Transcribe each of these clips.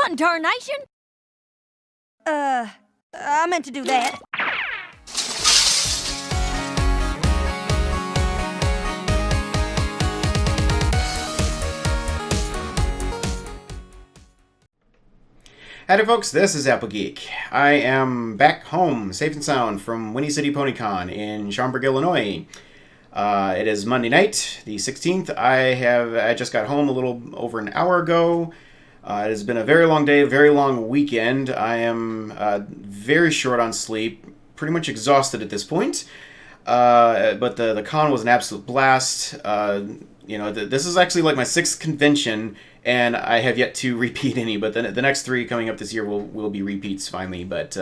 One tarnation? I meant to do that. Howdy folks, this is Apple Geek. I am back home, safe and sound, from Winnie City PonyCon in Schaumburg, Illinois. It is Monday night, the 16th. I just got home a little over an hour ago. It has been a very long day, very long weekend. I am very short on sleep, pretty much exhausted at this point. But the con was an absolute blast. This is actually like my 6th convention, and I have yet to repeat any, but the next 3 coming up this year will be repeats finally. But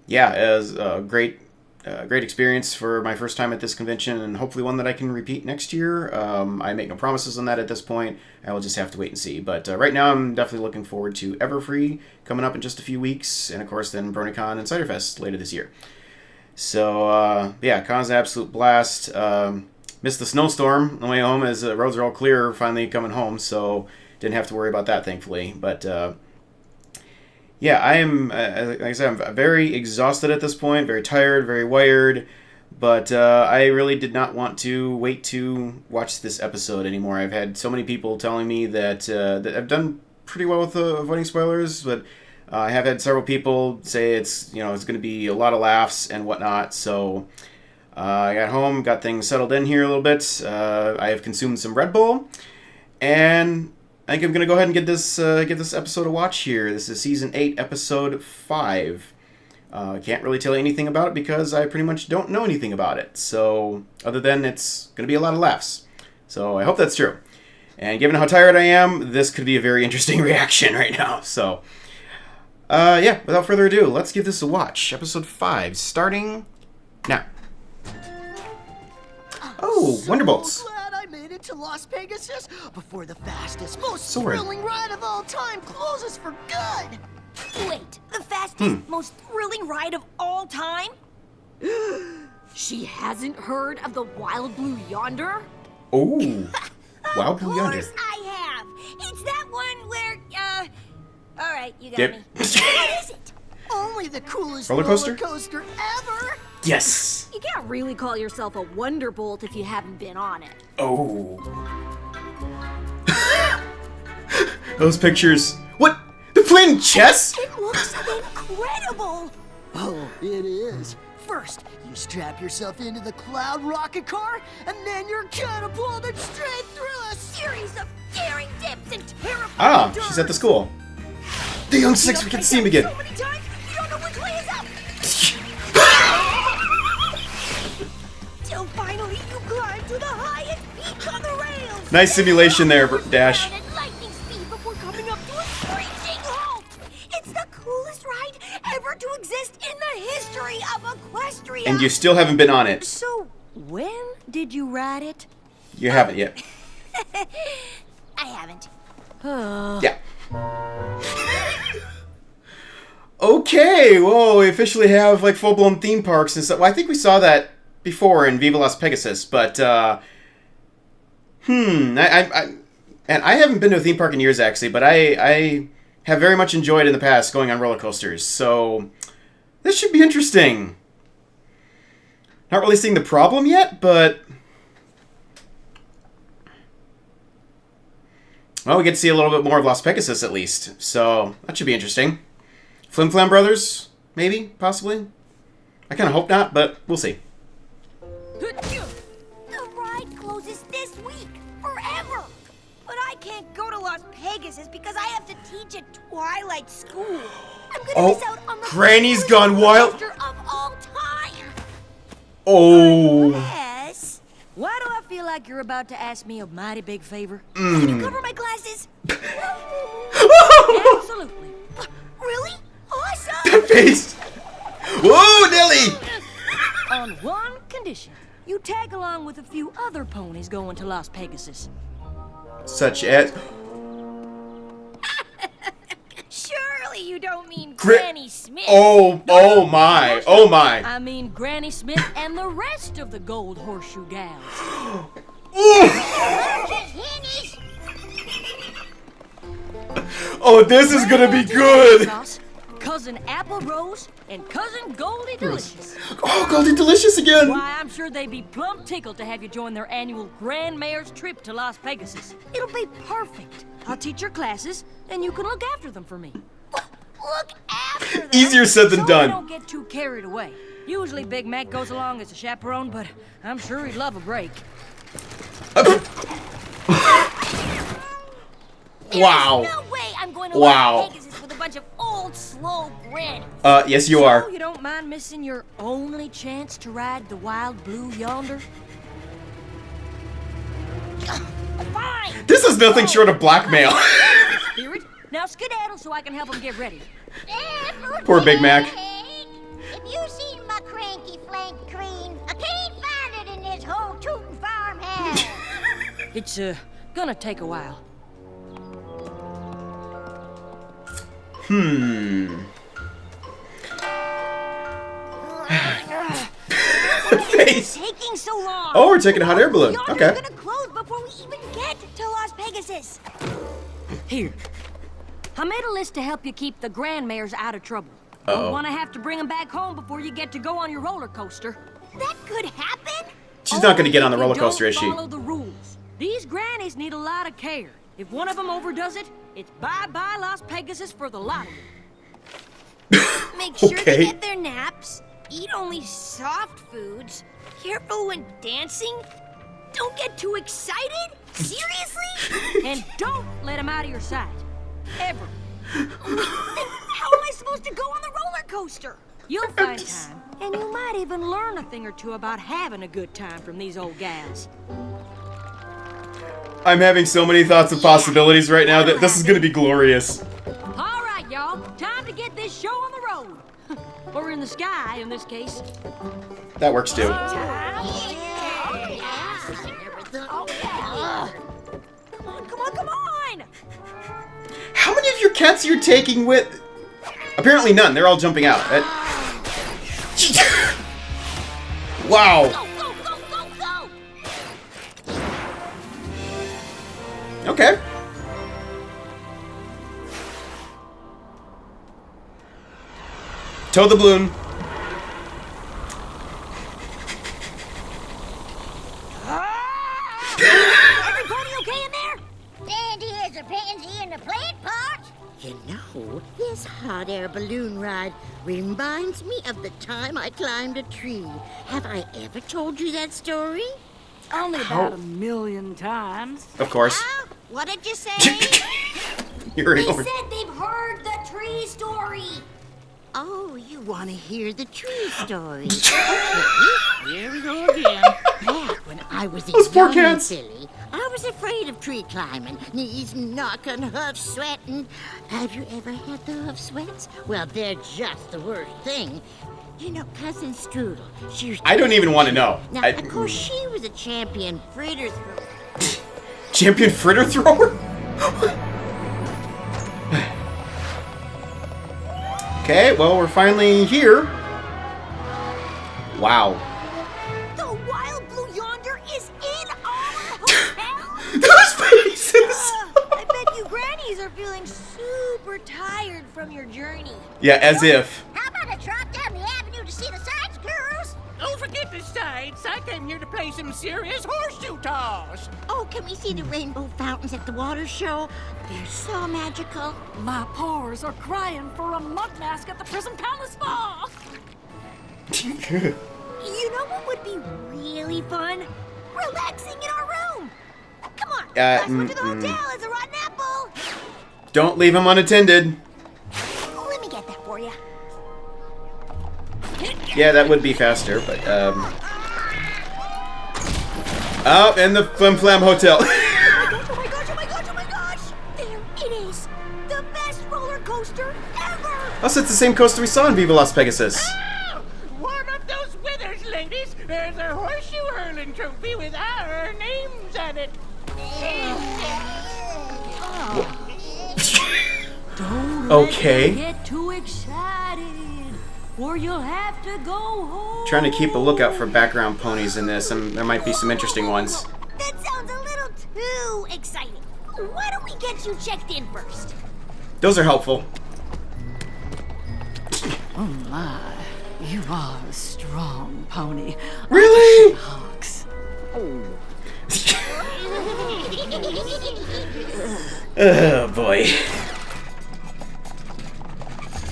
yeah, it was a great experience for my first time at this convention, and hopefully one that I can repeat next year. I make no promises on that at this point. I will just have to wait and see. But right now I'm definitely looking forward to Everfree coming up in just a few weeks, and of course then BronyCon and Ciderfest later this year. So yeah, con's an absolute blast. Missed the snowstorm on the way home as the roads are all clear finally coming home, so didn't have to worry about that, thankfully. But yeah, I am, like I said, I'm very exhausted at this point, very tired, very wired, but I really did not want to wait to watch this episode anymore. I've had so many people telling me that, that I've done pretty well with avoiding spoilers, but I have had several people say it's going to be a lot of laughs and whatnot, so I got home, got things settled in here a little bit. I have consumed some Red Bull, and I think I'm going to go ahead and give this episode a watch here. This is Season 8, Episode 5. I can't really tell you anything about it because I pretty much don't know anything about it. So, other than it's going to be a lot of laughs. So, I hope that's true. And given how tired I am, this could be a very interesting reaction right now. So, yeah, without further ado, let's give this a watch. Episode 5, starting now. Oh, Wonderbolts. I made it to Las Pegasus before the fastest, most thrilling ride of all time closes for good. Wait, the fastest, most thrilling ride of all time? She hasn't heard of the Wild Blue Yonder? Oh, Wild Blue Yonder. Of course I have. It's that one where, all right, you got Yep. me. What is it? Only the coolest Roller coaster ever. Yes. You can't really call yourself a Wonderbolt if you haven't been on it. Oh. Those pictures. What? They're playing chess? It looks incredible. Oh, it is. First, you strap yourself into the cloud rocket car, and then you're catapulted straight through a Series of daring dips and terrifying turns. She's at the school. The young six, we can see him again. So many times, you don't know which way is up. Till finally you climb to the highest peak on the rails. Nice simulation there, Dash. At lightning speed before coming up to a screeching halt. It's the coolest ride ever to exist in the history of Equestria. And you still haven't been on it. So, when did you ride it? You haven't yet. I haven't. Yeah. Okay, well, we officially have like full-blown theme parks and stuff. Well, I think we saw that before in Viva Las Pegasus, but and I haven't been to a theme park in years actually, but I have very much enjoyed in the past going on roller coasters. So this should be interesting. Not really seeing the problem yet, but well, we get to see a little bit more of Las Pegasus at least, so that should be interesting. Flim Flam Brothers, maybe, possibly. I kind of hope not, but we'll see. The ride closes this week, forever. But I can't go to Las Pegasus because I have to teach at Twilight School. I'm gonna miss out on the Grannies Gone Wild of all time. Oh. Yes. Why do I feel like you're about to ask me a mighty big favor? Can you cover my glasses? Absolutely. Really? Awesome. That face. Whoa, Nelly. On one condition. You tag along with a few other ponies going to Las Pegasus. Such as... Surely you don't mean Granny Smith. Oh my. Oh my. I mean Granny Smith and the rest of the Gold Horseshoe gals. Oh, this is gonna be good. Cousin Apple Rose and Cousin Goldie Delicious. Oh, Goldie Delicious again. Why, I'm sure they'd be plumb tickled to have you join their annual Grand Mayor's trip to Las Pegasus. It'll be perfect. I'll teach your classes, and you can look after them for me. Look after them. Easier said than So done. don't get too carried away. Usually Big Mac goes along as a chaperone, but I'm sure he'd love a break. Wow. There's no way I'm going to Wow. Las Pegasus with a bunch of old, slow grannies. Yes, you are. So you don't mind missing your only chance to ride the wild blue yonder? Fine. This is nothing short of blackmail. Spirit, now skedaddle so I can help him get ready. Poor Big Mac. Have you seen my cranky flank cream? I can't find it in this whole tootin' farmhouse. It's, gonna take a while. Face. Taking so long. Oh, we're taking a hot air balloon. Yonder's Okay. gonna close before we even get to Las Pegasus. Here. I made a list to help you keep the grandmares out of trouble. Uh-oh. Don't want to have to bring them back home before you get to go on your roller coaster. That could happen. She's not going to get on the Only if roller you coaster, is don't she? Follow the rules. These grannies need a lot of care. If one of them overdoes it, it's bye-bye Las Pegasus for the lot of them. Make sure Okay. they get their naps. Eat only soft foods. Careful when dancing. Don't get too excited. Seriously? And don't let them out of your sight. Ever. Then how am I supposed to go on the roller coaster? You'll find time. And you might even learn a thing or two about having a good time from these old gals. I'm having so many thoughts and possibilities right now that this is going to be glorious. All right, y'all. Time to get this show on the road. Or in the sky, in this case. That works too. Come on! How many of your cats you're taking with? Apparently none. They're all jumping out. Wow. Go, go, go, go, go! Okay. Tow the balloon. Everybody okay in there? Dandy as a pansy in the plant pot. You know, this hot air balloon ride reminds me of the time I climbed a tree. Have I ever told you that story? Only about 1,000,000 times. Of course. Huh? What did you say? You're They ignoring. said they've heard the tree story. Oh, you want to hear the tree story? Here we go again. Back when I was a Those poor young cats. filly, I was afraid of tree climbing. Knees knocking, hoof sweating. Have you ever had the hoof sweats? Well, they're just the worst thing. You know, Cousin Strudel, she was... I don't even want to know. Now, of course, she was a champion fritter thrower. Champion fritter thrower? Okay, well, we're finally here. Wow. The wild blue yonder is in our hotel? Those faces! I bet you grannies are feeling super tired from your journey. Yeah, as if. How about a trot down the avenue to see the sights, girls? Don't forget the sights. I came here to play some serious horseshoe toss. Oh, can we see the rainbow fountains at the water show? They're so magical. My paws are crying for a mud mask at the Prison Palace Ball. You know what would be really fun? Relaxing in our room. Come on, Uh, last one to the hotel is a rotten apple. Don't leave him unattended. Let me get that for you. Yeah, that would be faster, but, Oh, and the Flim Flam Hotel. Oh my gosh, oh my gosh, oh my gosh! There it is! The best roller coaster ever! Also, it's the same coaster we saw in Viva Las Pegasus. Ah! Warm up those withers, ladies. There's a horseshoe hurling trophy with our names on it. Don't Okay. let them get too excited, or you'll have to go home. Trying to keep a lookout for background ponies in this, and there might be some interesting ones. That sounds a little too exciting. Why don't we get you checked in first? Those are helpful. Oh my, you are a strong pony. Really? Hawks. Oh boy.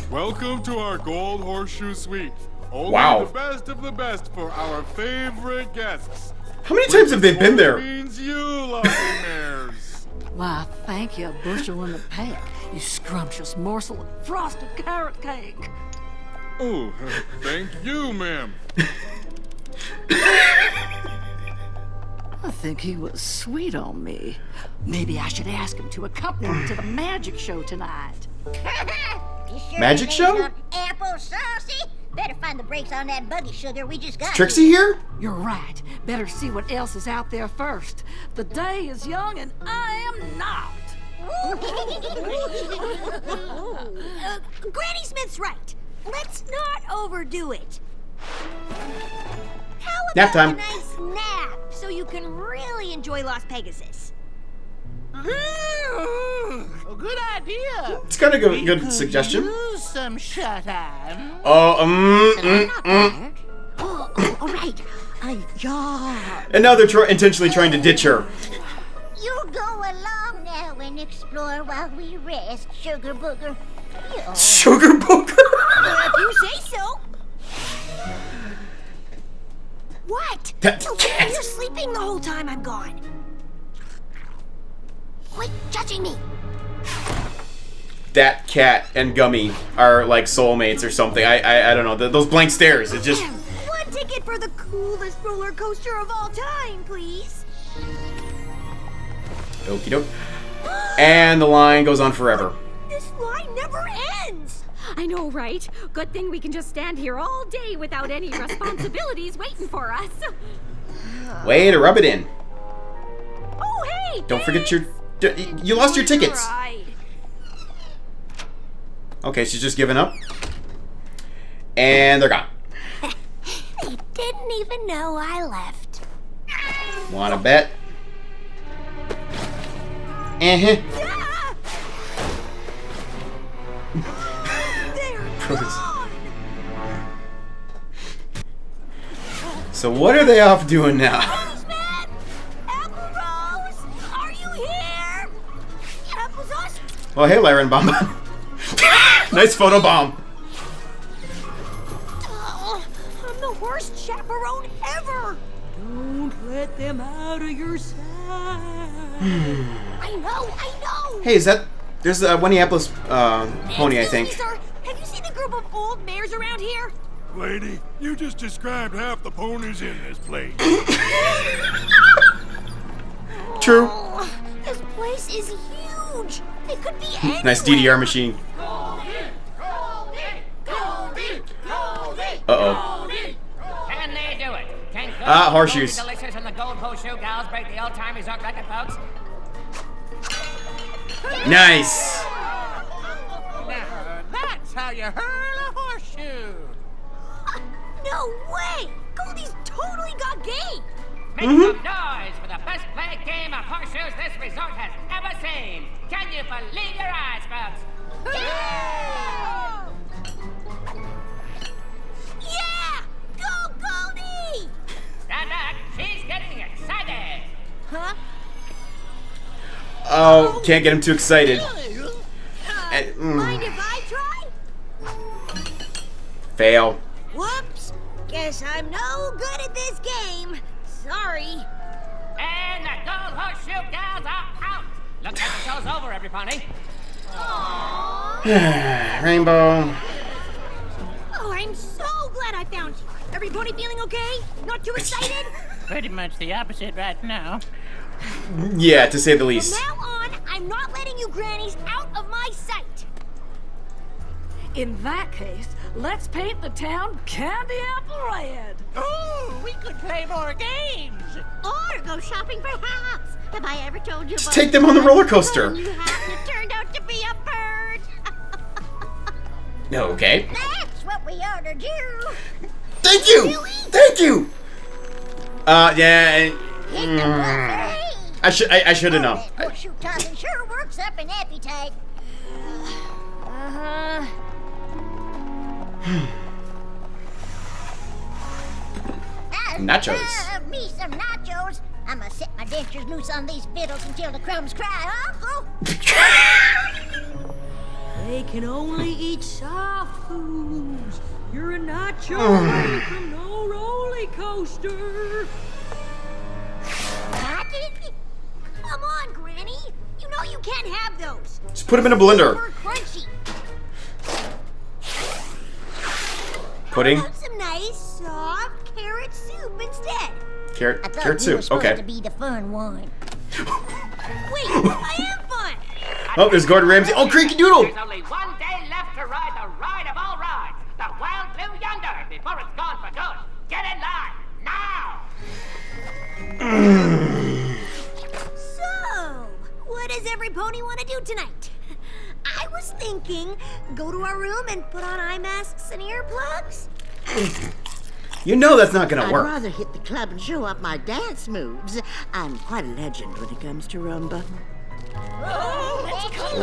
Welcome to our Gold Horseshoe Suite. Only Wow. the best of the best for our favorite guests. How many times have they been there? Means you, lovely mares. Why, thank you, a bushel and a peck, you scrumptious morsel of frosted carrot cake. Oh, thank you, ma'am. I think he was sweet on me. Maybe I should ask him to accompany me to the magic show tonight. You sure Magic it show? ain't on Apple saucy? Better find the brakes on that buggy sugar we just got. Trixie here? You're right. Better see what else is out there first. The day is young and I am not. Granny Smith's right. Let's not overdo it. How about Nap time. a nice nap so you can really enjoy Las Pegasus? Good idea. It's kind of a good suggestion. Use some shut-eye. Oh, Oh, all right. Yeah. And now they're intentionally trying to ditch her. You go along now and explore while we rest, Sugar Booger. Yeah. Sugar Booger? If you say so. What? That So cat. you're sleeping the whole time I'm gone. Quit judging me. That cat and Gummy are like soulmates or something. I don't know. Those blank stares. It just. One ticket for the coolest roller coaster of all time, please. Okie doke. And the line goes on forever. This line never ends. I know, right? Good thing we can just stand here all day without any responsibilities waiting for us. Way to rub it in. Oh, hey! Don't forget your. You lost your tickets. Ride. Okay, she's just giving up. And they're gone. They didn't even know I left. Wanna bet? Ah! They're gone. So what are they off doing now? Postman! Apple Rose! Are you here? Applesauce? Oh, hey, Lyra and Bomba. Nice photo bomb. Oh, I'm the worst chaperone ever. Don't let them out of your sight. I know. Hey, is that... There's a Winneapolis pony, I think. Excuse me, sir. Have you seen a group of old mares around here? Lady, you just described half the ponies in this place. True. Oh, this place is huge. It could be anywhere. Nice DDR machine. Uh-oh. Can they do it? Can good horseshoes. Gold Delicious and the Gold Horseshoe Gals break the old-time resort record, folks? Nice. Now, that's how you hurl a horseshoe. No way. Goldie's totally got game. Make some noise for the best played game of horseshoes this resort has ever seen. Can you believe your eyes, folks? Yeah! Go, Goldie! Stand back. She's getting excited. Huh? Oh, can't get him too excited. Mind if I try? Fail. Whoops. Guess I'm no good at this game. Sorry. And the Gold Horseshoe Gals are out. Looks like the show's over, everybody. Rainbow. Oh, I'm so glad I found you. Everybody feeling okay? Not too excited? Pretty much the opposite right now. Yeah, to say the least. From now on, I'm not letting you grannies out of my sight. In that case, let's paint the town candy apple red. Oh, we could play more games. Or go shopping for hats. Have I ever told you about take them on the roller coaster. You have to turned out to be a bird. Okay. That's what we ought to do. Thank you. Thank you. Yeah. Hit the buffet. I should have known. That horseshoe tossing sure works up an appetite. Uh-huh. Nachos. Me some nachos. I'ma set my dentures loose on these vittles until the crumbs cry, Uncle. They can only eat soft foods. You're a nacho away from no roller coaster. Come on, Granny. You know you can't have those. Just put them in a blender. They're crunchy. Pudding. How about some nice, soft carrot soup instead? Carrot soup. Okay. To be the fun one. Wait, I am fun. Oh, there's Gordon Ramsay. Oh, Creaky Doodle. There's only one day left to ride the ride of all rides, the Wild Blue Yonder, before it's gone for good. Get in line, now! So, what does every pony want to do tonight? I was thinking, go to our room and put on eye masks and earplugs. You know that's not gonna I'd work. rather hit the club and show off my dance moves. I'm quite a legend when it comes to rumba.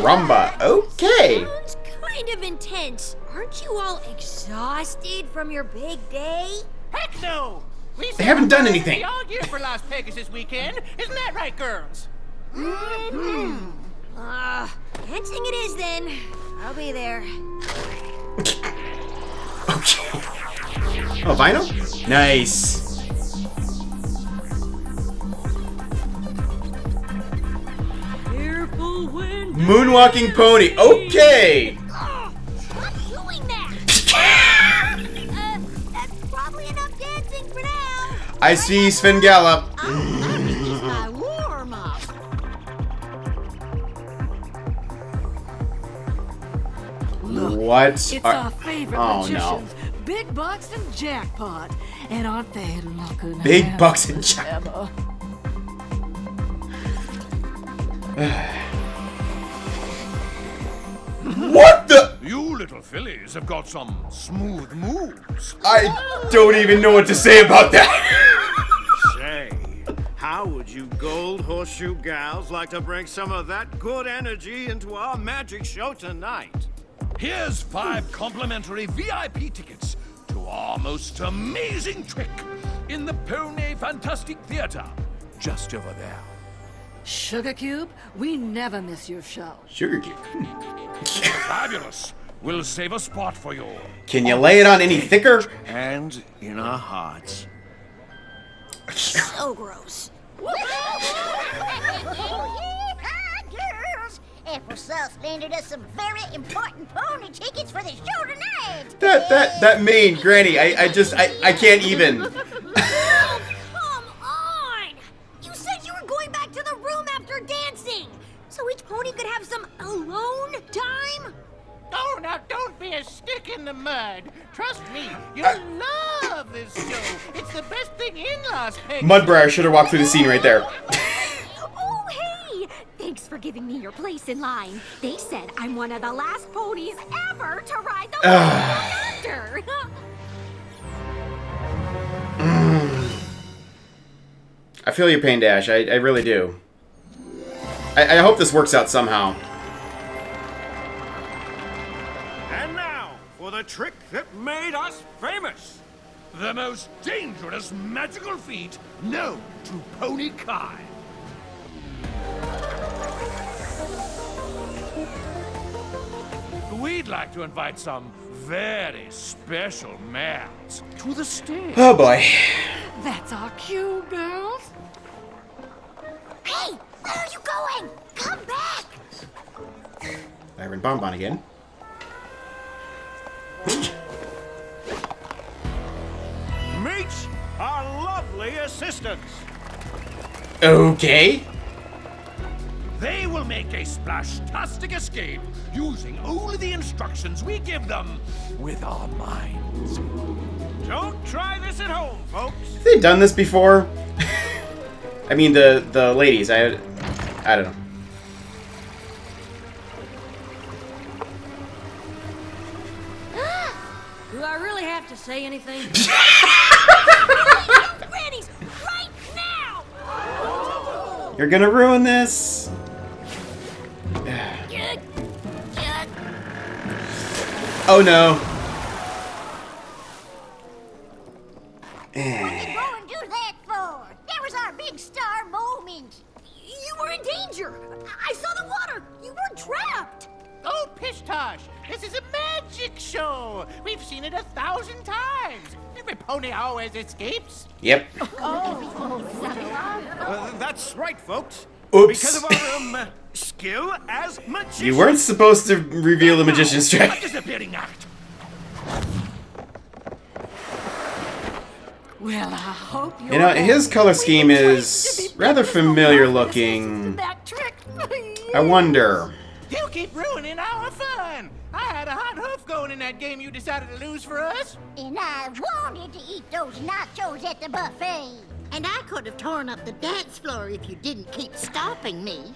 Rumba. Okay. Sounds kind of intense. Aren't you all exhausted from your big day? Heck no! They haven't done anything. All year for Las Vegas this weekend. Isn't that right, girls? Dancing it is then. I'll be there. Okay. Oh, vinyl? Nice. Careful when Moonwalking pony. Okay. Stop doing that! That's probably enough dancing for now. I see Sven Gallop. It's just my warm-up. What? It's our favorite Oh, magicians, Big Bucks and Jackpot. And aren't they looking Big Bucks and Jackpot? What the? You little fillies have got some smooth moves. I don't even know what to say about that. Say, how would you gold horseshoe gals like to bring some of that good energy into our magic show tonight? Here's 5 complimentary VIP tickets to our most amazing trick in the Pony Fantastic Theater, just over there. Sugar Cube, we never miss your show. Sugar Cube. Fabulous. We'll save a spot for you. Can you lay it on any thicker? And in our hearts. So gross. Girls, Apple Sauce landed us some very important pony tickets for the show tonight. That mean, Granny. I can't even. Oh, come on! You said you were going back to the room after dancing, so each pony could have some alone time. Oh, now don't be a stick in the mud. Trust me, you'll love this show. It's the best thing in Las Vegas. Mudbriar should have walked through the scene right there. Oh, hey! Thanks for giving me your place in line. They said I'm one of the last ponies ever to ride the Yonder. I feel your pain, Dash. I really do. I hope this works out somehow. And now, for the trick that made us famous. The most dangerous magical feat known to pony kind. We'd like to invite some very special mares to the stage. Oh boy. That's our cue, girls. Hey, where are you going? Come back! Byron Bonbon again. Meet our lovely assistants. Okay. They will make a splash-tastic escape using only the instructions we give them with our minds. Don't try this at home, folks. Have they done this before? I mean, the ladies. I don't know. Do I really have to say anything? Grannies, right now! You're gonna ruin this. Oh no. What you going to do that for? That was our big star moment. You were in danger. I saw the water. You were trapped. Oh, pish tosh! This is a magic show! We've seen it 1,000 times! Every pony always escapes! Yep. That's right, folks. Oops. Because of our skill as magicians. You weren't supposed to reveal the magician's trick. Disappearing act. Well, I hope you're You know, his color scheme is rather familiar looking. that trick. I wonder. You keep ruining our fun! I had a hot hoof going in that game you decided to lose for us! And I wanted to eat those nachos at the buffet. And I could have torn up the dance floor if you didn't keep stopping me.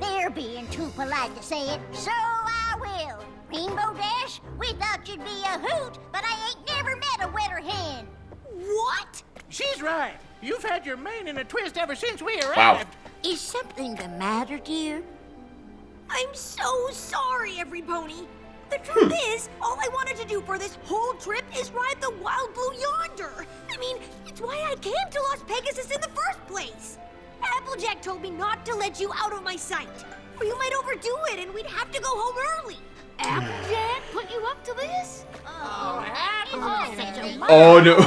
They're being too polite to say it, so I will. Rainbow Dash, we thought you'd be a hoot, but I ain't never met a wetter hen. What? She's right! You've had your mane in a twist ever since we arrived! Wow. Is something the matter, dear? I'm so sorry, every pony. The truth is, all I wanted to do for this whole trip is ride the Wild Blue Yonder. I mean, it's why I came to Las Pegasus in the first place. Applejack told me not to let you out of my sight, or you might overdo it and we'd have to go home early. Applejack put you up to this? Oh no.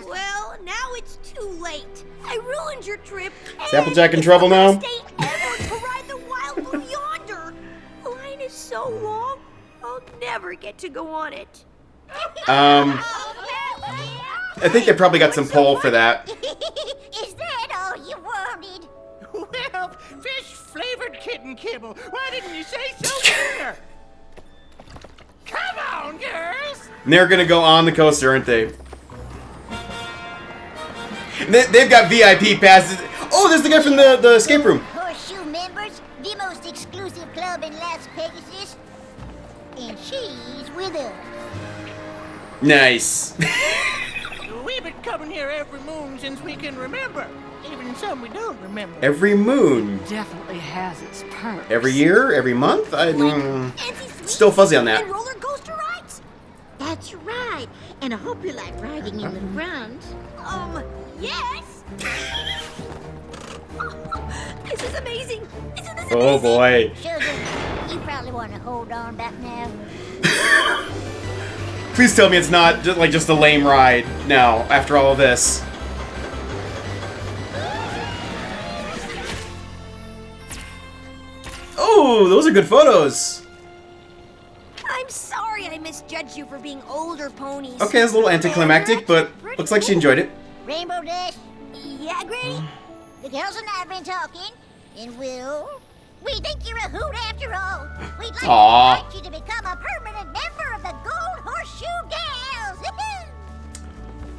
Well, now it's too late. I ruined your trip. Is Applejack in trouble now? Stay ever to ride the Wild Blue Yonder. The line is so long, I'll never get to go on it. I think they probably got some pull for that. Is that all you wanted? Well, fish-flavored kitten kibble! Why didn't you say so sooner? Come on, girls! And they're gonna go on the coaster, aren't they? They've got VIP passes. Oh, there's the guy from the escape room. Horseshoe members, the most exclusive club in Las Pegasus. And she's with us. Nice. We've been coming here every moon since we can remember. Even some we don't remember. Every moon. Definitely has its perks. Every year? Every month? Still fuzzy on that. And roller coaster rides? That's right. And I hope you like riding in the front. Yes. This is amazing. Isn't this amazing? Oh boy. Sugar, you probably want to hold on back now. Please tell me it's not just a lame ride now, after all of this. Oh, those are good photos. I'm sorry I misjudged you for being older ponies. Okay, it's a little anticlimactic, but looks like she enjoyed it. Rainbow Dash, Yeah, Granny? the girls and I have been talking, and we think you're a hoot after all. We'd like Aw. to invite you to become a permanent member of the Gold Horseshoe Gals.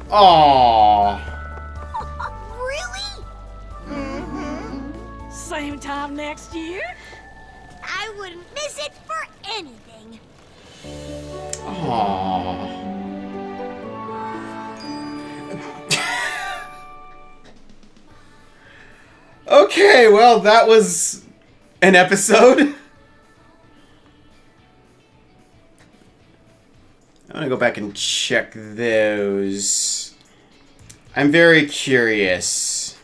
Aww. Really? Same time next year? I wouldn't miss it for anything. Aww. Okay, well, that was an episode. I'm gonna go back and check those. I'm very curious.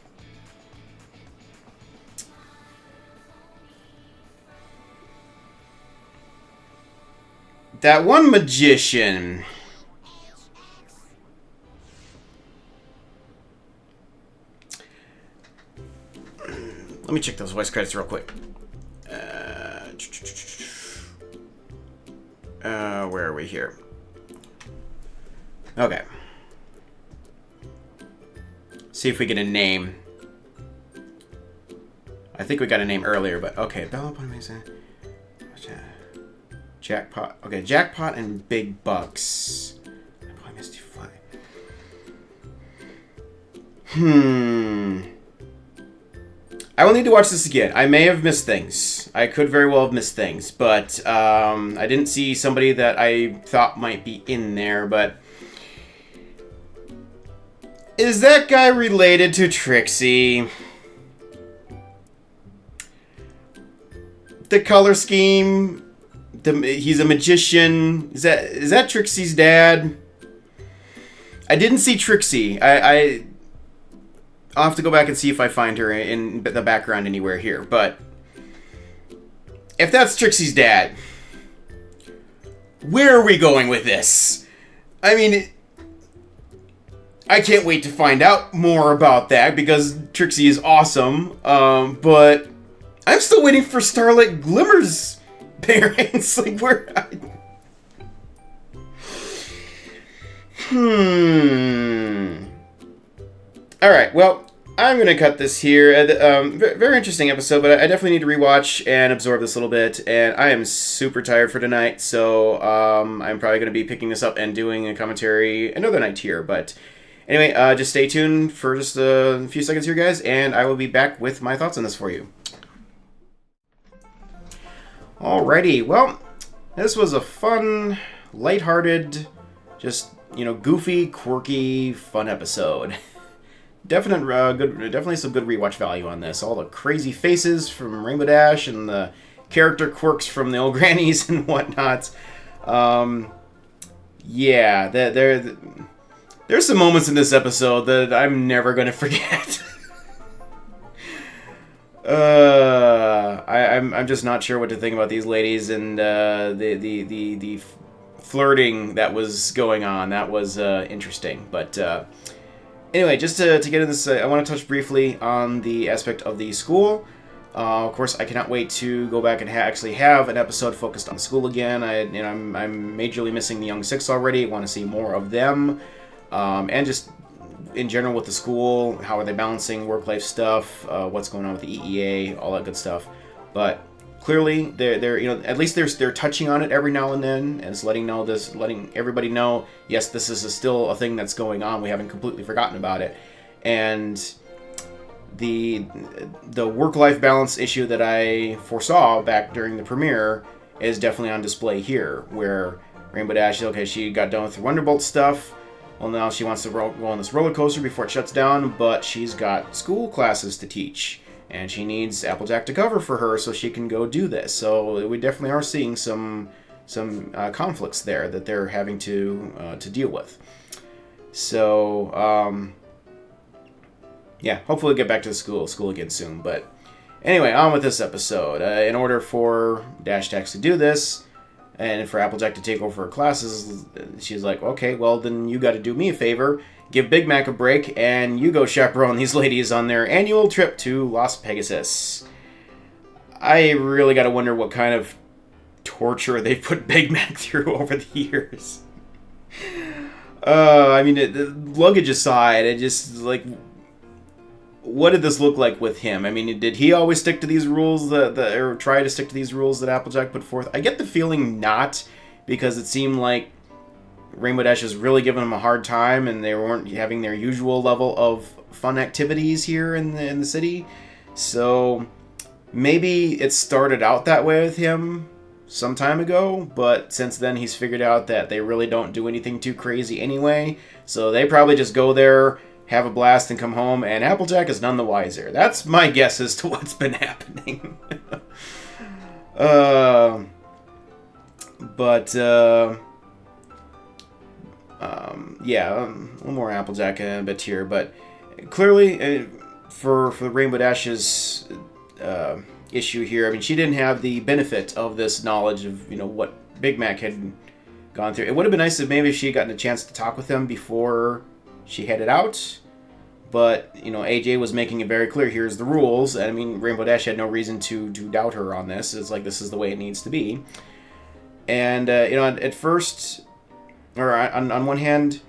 That one magician. Let me check those voice credits real quick. Where are we here? Okay. See if we get a name. I think we got a name earlier, but okay. Jackpot. Okay, Jackpot and Big Bucks. I will need to watch this again. I may have missed things. I could very well have missed things, but I didn't see somebody that I thought might be in there, but... Is that guy related to Trixie? The color scheme he's a magician. Is that Trixie's dad? I didn't see Trixie. I'll have to go back and see if I find her in the background anywhere here. But if that's Trixie's dad, where are we going with this? I mean, I can't wait to find out more about that because Trixie is awesome. But I'm still waiting for Starlight Glimmer's parents. Like, where? Alright, well, I'm going to cut this here. Very interesting episode, but I definitely need to rewatch and absorb this a little bit. And I am super tired for tonight, so I'm probably going to be picking this up and doing a commentary another night here. But anyway, just stay tuned for just a few seconds here, guys, and I will be back with my thoughts on this for you. Alrighty, well, this was a fun, lighthearted, just, goofy, quirky, fun episode. Definitely some good rewatch value on this. All the crazy faces from Rainbow Dash and the character quirks from the old grannies and whatnot. Yeah, there's some moments in this episode that I'm never going to forget. I'm just not sure what to think about these ladies and the flirting that was going on. That was interesting. But anyway, just to get into this, I want to touch briefly on the aspect of the school. Of course, I cannot wait to go back and actually have an episode focused on school again. I'm majorly missing the Young Six already. I want to see more of them, and just in general with the school, how are they balancing work-life stuff, what's going on with the EEA, all that good stuff. But clearly, they're at least they're touching on it every now and then, and it's letting everybody know, yes, this is still a thing that's going on. We haven't completely forgotten about it, and the work-life balance issue that I foresaw back during the premiere is definitely on display here, where Rainbow Dash, okay, she got done with the Wonderbolt stuff. Well, now she wants to go on this roller coaster before it shuts down, but she's got school classes to teach, and she needs Applejack to cover for her so she can go do this. So we definitely are seeing some conflicts there that they're having to deal with. So yeah, hopefully we'll get back to the school again soon. But anyway, on with this episode. In order for Dash to actually do this, and for Applejack to take over her classes, she's like, okay, well, then you got to do me a favor. Give Big Mac a break, and you go chaperone these ladies on their annual trip to Las Pegasus. I really got to wonder what kind of torture they put Big Mac through over the years. I mean, luggage aside, it just, like, what did this look like with him? I mean, did he always stick to these rules or try to stick to these rules that Applejack put forth? I get the feeling not, because it seemed like Rainbow Dash was really giving him a hard time, and they weren't having their usual level of fun activities here in the city. So maybe it started out that way with him some time ago, but since then he's figured out that they really don't do anything too crazy anyway. So they probably just go there, have a blast, and come home, and Applejack is none the wiser. That's my guess as to what's been happening. Yeah, a little more Applejack in a bit here, but clearly for Rainbow Dash's issue here, I mean, she didn't have the benefit of this knowledge of, what Big Mac had gone through. It would have been nice if maybe she had gotten a chance to talk with him before she headed out, but AJ was making it very clear, here's the rules. I mean, Rainbow Dash had no reason to doubt her on this. It's like, this is the way it needs to be. And at first, or on one hand,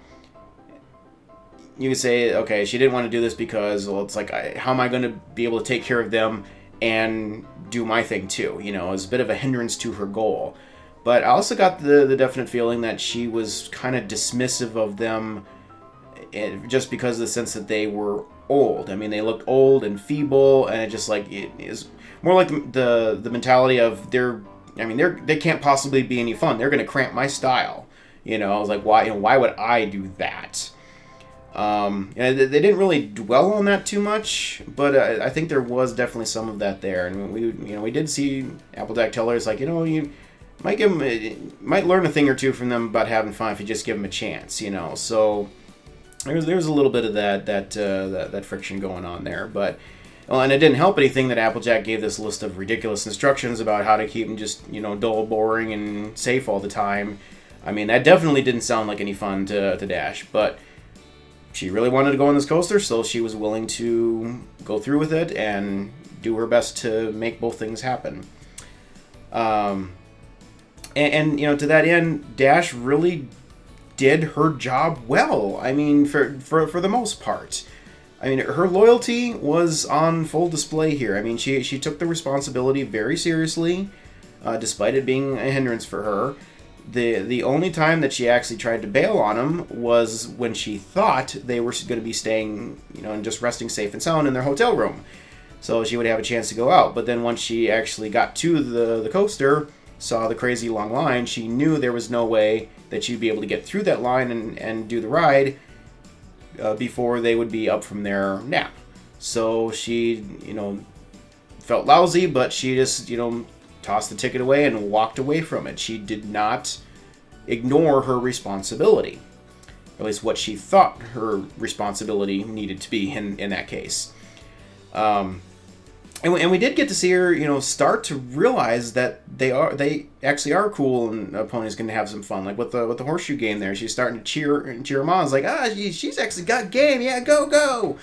you could say, okay, she didn't want to do this because, well, it's like, how am I going to be able to take care of them and do my thing too? It's a bit of a hindrance to her goal. But I also got the definite feeling that she was kind of dismissive of them just because of the sense that they were old. I mean, they looked old and feeble, and it just like, it is more like the mentality of they can't possibly be any fun. They're going to cramp my style. I was like, why would I do that? They didn't really dwell on that too much, but I think there was definitely some of that there. And we did see Applejack tell her, it's like, might learn a thing or two from them about having fun if you just give them a chance, you know. So there's a little bit of that friction going on there, but well, and it didn't help anything that Applejack gave this list of ridiculous instructions about how to keep them just, you know, dull, boring, and safe all the time. I mean, that definitely didn't sound like any fun to Dash, but she really wanted to go on this coaster, so she was willing to go through with it and do her best to make both things happen. And you know, to that end, Dash really did her job well. I mean, for the most part. I mean, her loyalty was on full display here. I mean, she took the responsibility very seriously, despite it being a hindrance for her. The only time that she actually tried to bail on him was when she thought they were going to be staying, you know, and just resting safe and sound in their hotel room. So she would have a chance to go out. But then once she actually got to the coaster, saw the crazy long line, she knew there was no way that she'd be able to get through that line and do the ride before they would be up from their nap. So she, you know, felt lousy, but she just, you know, tossed the ticket away and walked away from it. She did not ignore her responsibility. At least what she thought her responsibility needed to be in that case. And we did get to see her, you know, start to realize that they actually are cool and opponents going to have some fun. Like with the horseshoe game there, she's starting to cheer them on. It's like, she's actually got game. Yeah, go.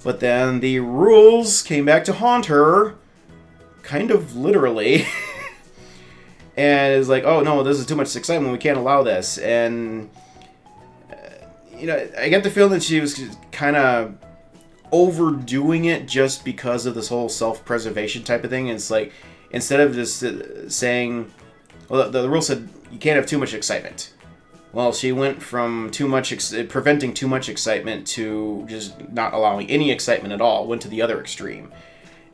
But then the rules came back to haunt her, kind of literally. And it's like, oh no, this is too much excitement. We can't allow this. And you know, I get the feeling that she was kind of overdoing it just because of this whole self-preservation type of thing. And it's like, instead of just saying, well, the rule said you can't have too much excitement. Well, she went from preventing too much excitement to just not allowing any excitement at all. Went to the other extreme.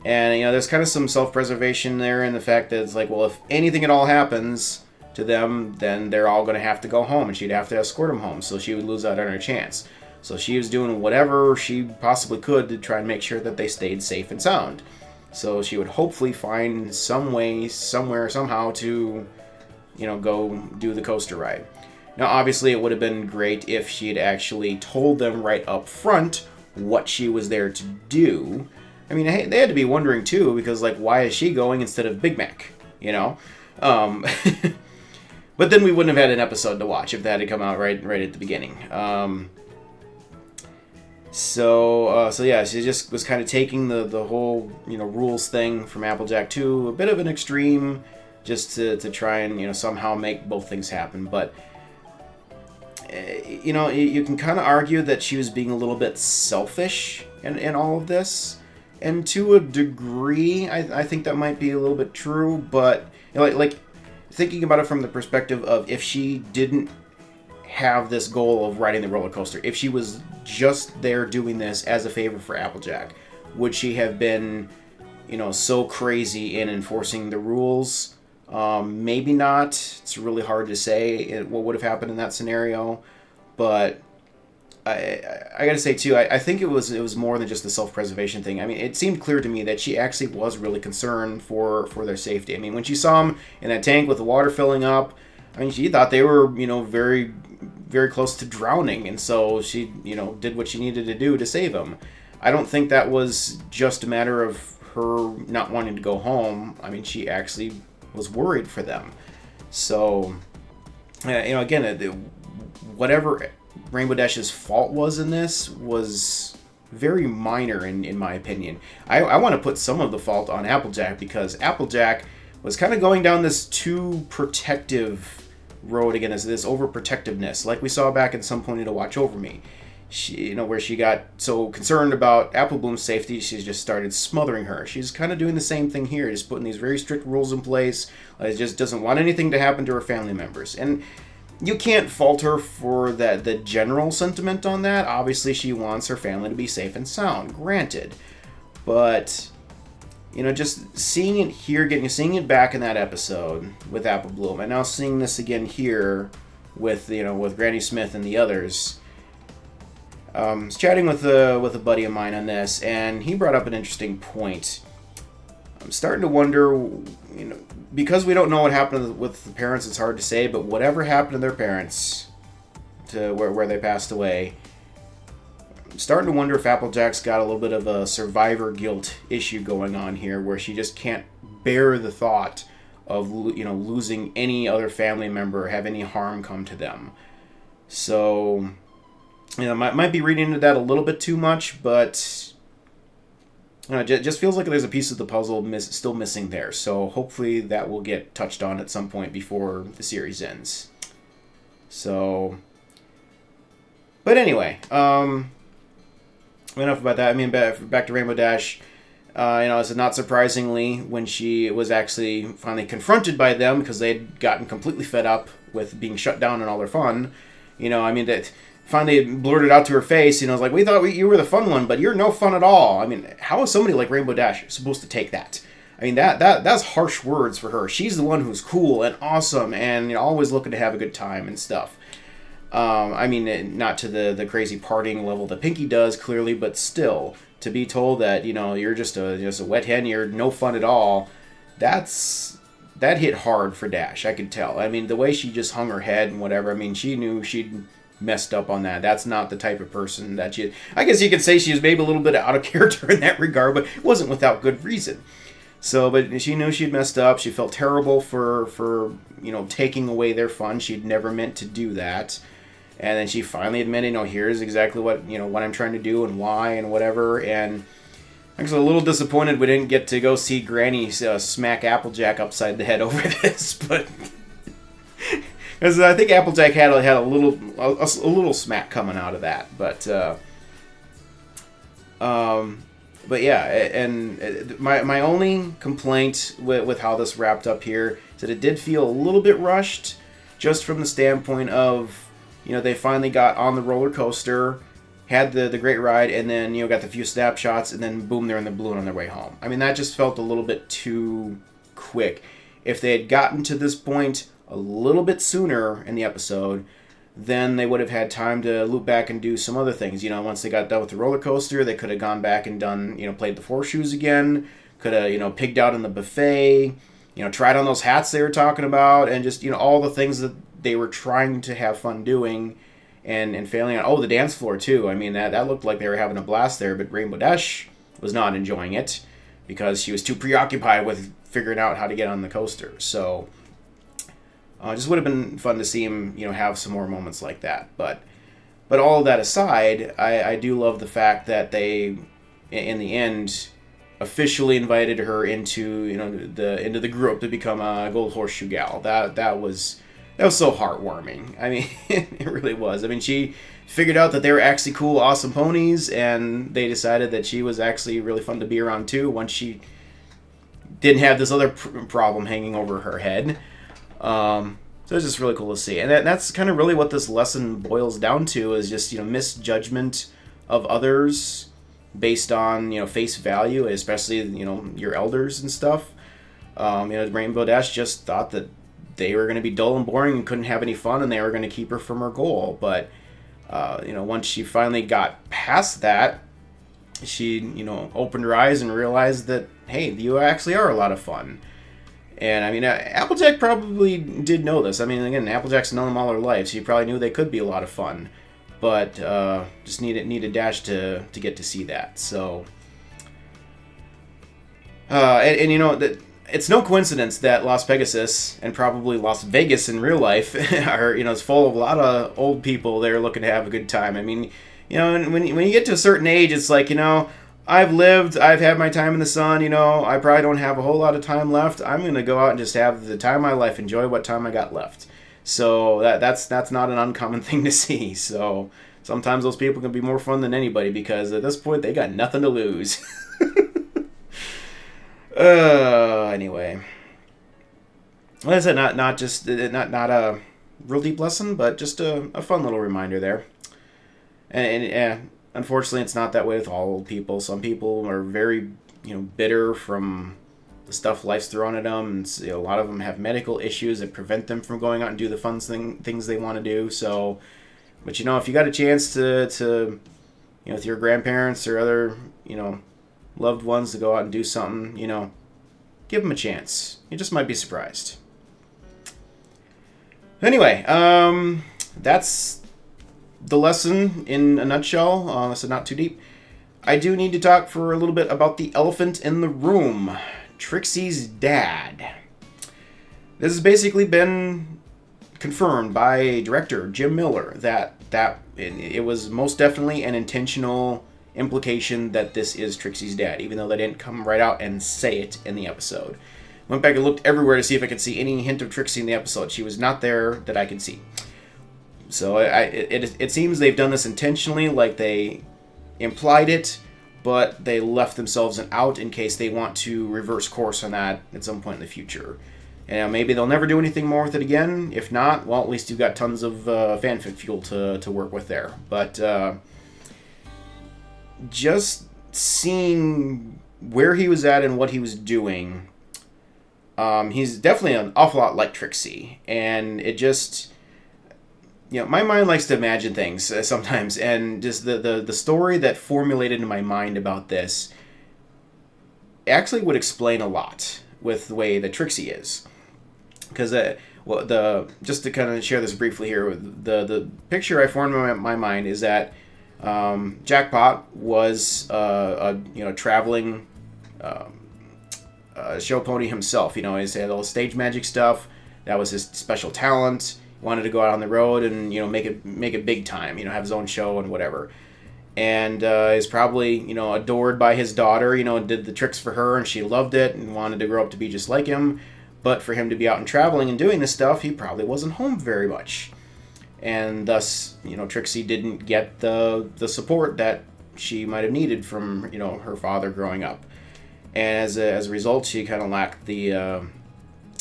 And, you know, there's kind of some self-preservation there in the fact that it's like, well, if anything at all happens to them, then they're all going to have to go home, and she'd have to escort them home, so she would lose out on her chance. So she was doing whatever she possibly could to try and make sure that they stayed safe and sound. So she would hopefully find some way, somewhere, somehow to, you know, go do the coaster ride. Now, obviously, it would have been great if she had actually told them right up front what she was there to do. I mean, they had to be wondering, too, because, like, why is she going instead of Big Mac, you know? But then we wouldn't have had an episode to watch if that had come out right at the beginning. So yeah, she just was kind of taking the whole, you know, rules thing from Applejack to a bit of an extreme, just to try and, you know, somehow make both things happen. But, you know, you can kind of argue that she was being a little bit selfish in all of this. And to a degree, I think that might be a little bit true. But, you know, like thinking about it from the perspective of if she didn't have this goal of riding the roller coaster, if she was just there doing this as a favor for Applejack, would she have been, you know, so crazy in enforcing the rules? Maybe not. It's really hard to say what would have happened in that scenario. But I gotta say too, I think it was more than just the self-preservation thing. I mean, it seemed clear to me that she actually was really concerned for their safety. I mean, when she saw them in that tank with the water filling up, I mean, she thought they were, you know, very, very close to drowning, and so she, you know, did what she needed to do to save them. I don't think that was just a matter of her not wanting to go home. I mean, she actually was worried for them. So, you know, again, whatever Rainbow Dash's fault was in this was very minor in my opinion. I want to put some of the fault on Applejack, because Applejack was kind of going down this too protective road again, as this overprotectiveness, like we saw back in Some Pony to Watch Over Me. She, you know, where she got so concerned about Apple Bloom's safety, she just started smothering her. She's kind of doing the same thing here, just putting these very strict rules in place. Just doesn't want anything to happen to her family members. And you can't fault her for that, the general sentiment on that. Obviously, she wants her family to be safe and sound, granted. But, you know, just seeing it here, seeing it back in that episode with Apple Bloom, and now seeing this again here with, you know, with Granny Smith and the others. I was chatting with a buddy of mine on this, and he brought up an interesting point. I'm starting to wonder, because we don't know what happened with the parents, it's hard to say, but whatever happened to their parents, to where they passed away, I'm starting to wonder if Applejack's got a little bit of a survivor guilt issue going on here, where she just can't bear the thought of losing any other family member or have any harm come to them. So, might be reading into that a little bit too much, but it just feels like there's a piece of the puzzle still missing there. So hopefully that will get touched on at some point before the series ends. So, but anyway, enough about that. I mean, back to Rainbow Dash. So not surprisingly, when she was actually finally confronted by them because they had gotten completely fed up with being shut down and all their fun, that finally blurted out to her face, it's like, we thought you were the fun one, but you're no fun at all. I mean, how is somebody like Rainbow Dash supposed to take that? I mean, that's harsh words for her. She's the one who's cool and awesome and always looking to have a good time and stuff. Not to the crazy partying level that Pinky does, clearly, but still, to be told that, you're just a wet hen, you're no fun at all, that hit hard for Dash, I could tell. I mean, the way she just hung her head and whatever, she knew she'd messed up on that. That's not the type of person that she... I guess you could say she was maybe a little bit out of character in that regard, but it wasn't without good reason. So, but she knew she'd messed up. She felt terrible for taking away their fun. She'd never meant to do that. And then she finally admitted, here's exactly what I'm trying to do and why and whatever. And I'm just a little disappointed we didn't get to go see Granny smack Applejack upside the head over this, but because I think Applejack had a little smack coming out of that, but yeah. And my only complaint with how this wrapped up here is that it did feel a little bit rushed, just from the standpoint of they finally got on the roller coaster, had the great ride, and then got the few snapshots, and then boom, they're in the balloon on their way home. I mean, that just felt a little bit too quick. If they had gotten to this point a little bit sooner in the episode, then they would have had time to loop back and do some other things. Once they got done with the roller coaster, they could have gone back and done, played the horseshoes again, could have, pigged out in the buffet, tried on those hats they were talking about, and just, all the things that they were trying to have fun doing and failing on. Oh, the dance floor, too. I mean, that looked like they were having a blast there, but Rainbow Dash was not enjoying it because she was too preoccupied with figuring out how to get on the coaster. So, just would have been fun to see him, have some more moments like that. But all of that aside, I do love the fact that they, in the end, officially invited her into the group to become a Gold Horseshoe Gal. That was so heartwarming. I mean, it really was. I mean, she figured out that they were actually cool, awesome ponies, and they decided that she was actually really fun to be around too. Once she didn't have this other problem hanging over her head. So it's just really cool to see. And that's kind of really what this lesson boils down to, is just, misjudgment of others based on, face value, especially, your elders and stuff. Rainbow Dash just thought that they were going to be dull and boring and couldn't have any fun, and they were going to keep her from her goal. But, once she finally got past that, she, opened her eyes and realized that, hey, you actually are a lot of fun. And, I mean, Applejack probably did know this. I mean, again, Applejack's known them all her life, so she probably knew they could be a lot of fun. But just needed Dash to get to see that. So, that it's no coincidence that Las Pegasus, and probably Las Vegas in real life, are, is full of a lot of old people there looking to have a good time. I mean, when you get to a certain age, it's like, I've lived, I've had my time in the sun, I probably don't have a whole lot of time left. I'm going to go out and just have the time of my life, enjoy what time I got left. So that's not an uncommon thing to see. So sometimes those people can be more fun than anybody, because at this point they got nothing to lose. Anyway, like I said, not a real deep lesson, but just a fun little reminder there. And unfortunately, it's not that way with all old people. Some people are very, bitter from the stuff life's thrown at them, and a lot of them have medical issues that prevent them from going out and do the fun things they want to do. So, but if you got a chance to with your grandparents or other, loved ones, to go out and do something, give him a chance. You just might be surprised. Anyway, that's the lesson in a nutshell. So not too deep. I do need to talk for a little bit about the elephant in the room, Trixie's dad. This has basically been confirmed by director Jim Miller that it was most definitely an intentional implication that this is Trixie's dad, even though they didn't come right out and say it in the episode. Went back and looked everywhere to see if I could see any hint of Trixie in the episode. She was not there that I could see. So it seems they've done this intentionally, like they implied it, but they left themselves an out in case they want to reverse course on that at some point in the future. And maybe they'll never do anything more with it again. If not, well, at least you've got tons of fanfic fuel to work with there. But just seeing where he was at and what he was doing, he's definitely an awful lot like Trixie. And it just... my mind likes to imagine things sometimes, and just the story that formulated in my mind about this actually would explain a lot with the way that Trixie is. Because, just to kind of share this briefly here, the picture I formed in my mind is that Jackpot was a traveling show pony himself. He had all the stage magic stuff. That was his special talent. Wanted to go out on the road and make it big time, have his own show and whatever, and is probably adored by his daughter, did the tricks for her and she loved it and wanted to grow up to be just like him. But for him to be out and traveling and doing this stuff, he probably wasn't home very much, and thus Trixie didn't get the support that she might have needed from her father growing up, and as a result she kind of lacked the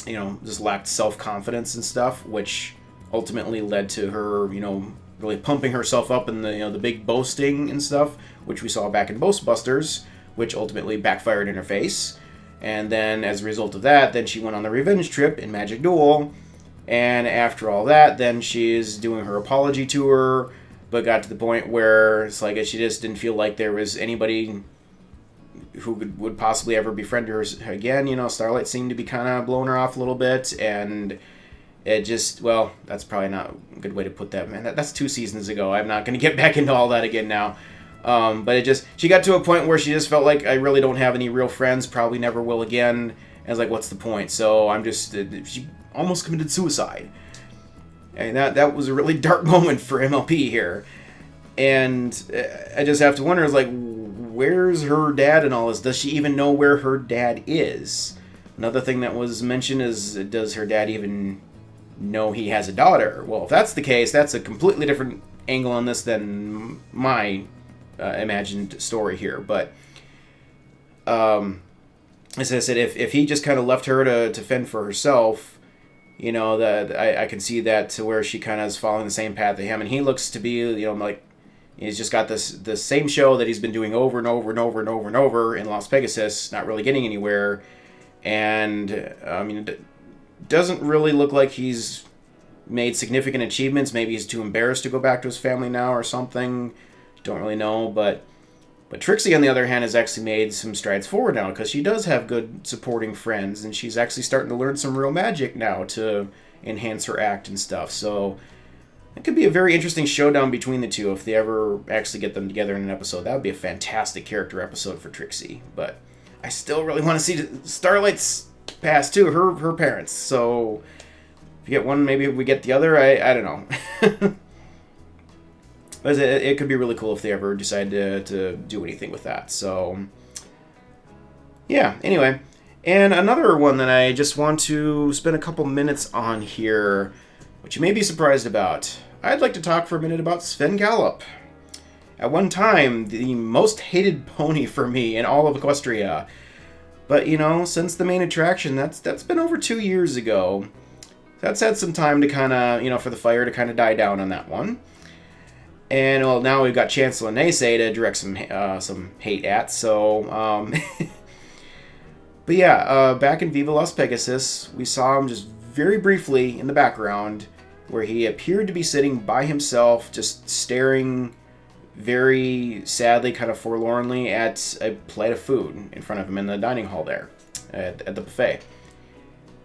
just lacked self-confidence and stuff, which ultimately led to her, really pumping herself up in the big boasting and stuff, which we saw back in Ghostbusters, which ultimately backfired in her face. And then as a result of that, then she went on the revenge trip in Magic Duel, and after all that, then she's doing her apology tour, but got to the point where it's like she just didn't feel like there was anybody who would possibly ever befriend her again. Starlight seemed to be kind of blowing her off a little bit, and it just, well, that's probably not a good way to put that, man. That's 2 seasons ago. I'm not going to get back into all that again now. But she got to a point where she just felt like I really don't have any real friends, probably never will again. And I was like, what's the point? So she almost committed suicide. And that was a really dark moment for MLP here. And I just have to wonder, where's her dad in all this? Does she even know where her dad is? Another thing that was mentioned is, does her dad even know he has a daughter? Well, if that's the case, that's a completely different angle on this than my imagined story here. But as I said, if he just kind of left her to fend for herself, that I can see that to where she kind of is following the same path as him, and he looks to be like he's just got the same show that he's been doing over and over and over and over and over in Las Pegasus, not really getting anywhere. And it doesn't really look like he's made significant achievements. Maybe he's too embarrassed to go back to his family now or something. Don't really know. But Trixie, on the other hand, has actually made some strides forward now, because she does have good supporting friends, and she's actually starting to learn some real magic now to enhance her act and stuff. So it could be a very interesting showdown between the two if they ever actually get them together in an episode. That would be a fantastic character episode for Trixie. But I still really want to see Starlight's past too, her parents. So if you get one, maybe we get the other. I don't know. But it could be really cool if they ever decide to do anything with that. So yeah, anyway. And another one that I just want to spend a couple minutes on here, which you may be surprised about. I'd like to talk for a minute about Sven Gallop. At one time, the most hated pony for me in all of Equestria. But, since the main attraction, that's been over 2 years ago. That's had some time to kind of, for the fire to kind of die down on that one. And, well, now we've got Chancellor Naysay to direct some hate at, so... But yeah, back in Viva Las Pegasus, we saw him just very briefly in the background, where he appeared to be sitting by himself, just staring very sadly, kind of forlornly, at a plate of food in front of him in the dining hall there. at the buffet.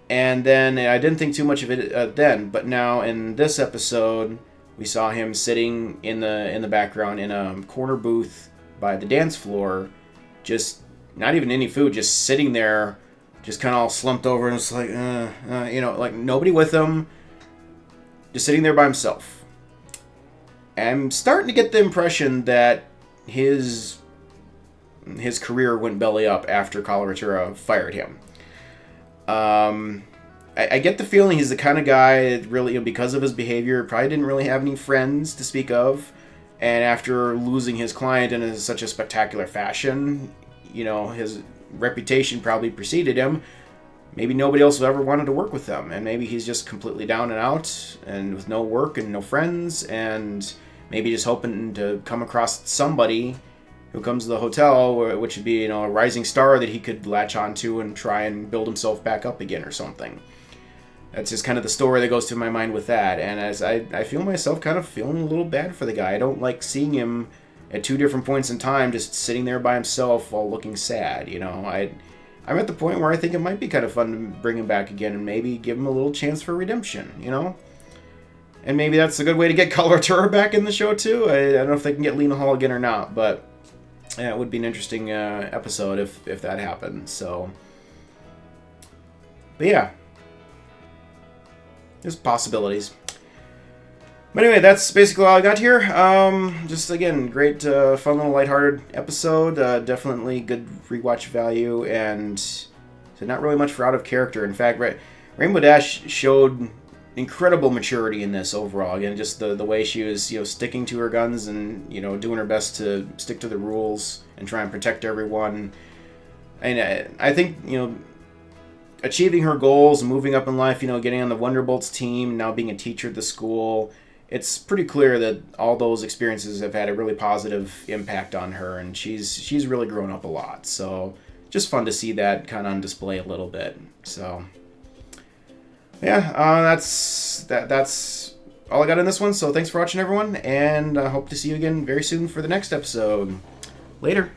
And then I didn't think too much of it then, but now in this episode, we saw him sitting in the background in a corner booth by the dance floor, just not even any food, just sitting there, just kind of all slumped over and just like, like nobody with him, just sitting there by himself. I'm starting to get the impression that his career went belly up after Coloratura fired him. I get the feeling he's the kind of guy that really, because of his behavior, probably didn't really have any friends to speak of. And after losing his client in such a spectacular fashion, his reputation probably preceded him. Maybe nobody else ever wanted to work with him. And maybe he's just completely down and out and with no work and no friends. And maybe just hoping to come across somebody who comes to the hotel, which would be, a rising star that he could latch onto and try and build himself back up again or something. That's just kind of the story that goes through my mind with that. And as I feel myself kind of feeling a little bad for the guy. I don't like seeing him at two different points in time just sitting there by himself while looking sad. I'm at the point where I think it might be kind of fun to bring him back again and maybe give him a little chance for redemption, And maybe that's a good way to get Coloratura back in the show too. I don't know if they can get Lena Hall again or not, but yeah, it would be an interesting episode if that happened. So, but yeah, there's possibilities. But anyway, that's basically all I got here. Just again, great, fun little lighthearted episode. Definitely good rewatch value, and so not really much for out of character. In fact, Rainbow Dash showed incredible maturity in this overall. Again, just the way she was, sticking to her guns and, doing her best to stick to the rules and try and protect everyone. And I think, achieving her goals, moving up in life, getting on the Wonderbolts team, now being a teacher at the school, it's pretty clear that all those experiences have had a really positive impact on her, and she's really grown up a lot. So just fun to see that kind of on display a little bit. So yeah, that's all I got in this one. So thanks for watching, everyone, and I hope to see you again very soon for the next episode. Later.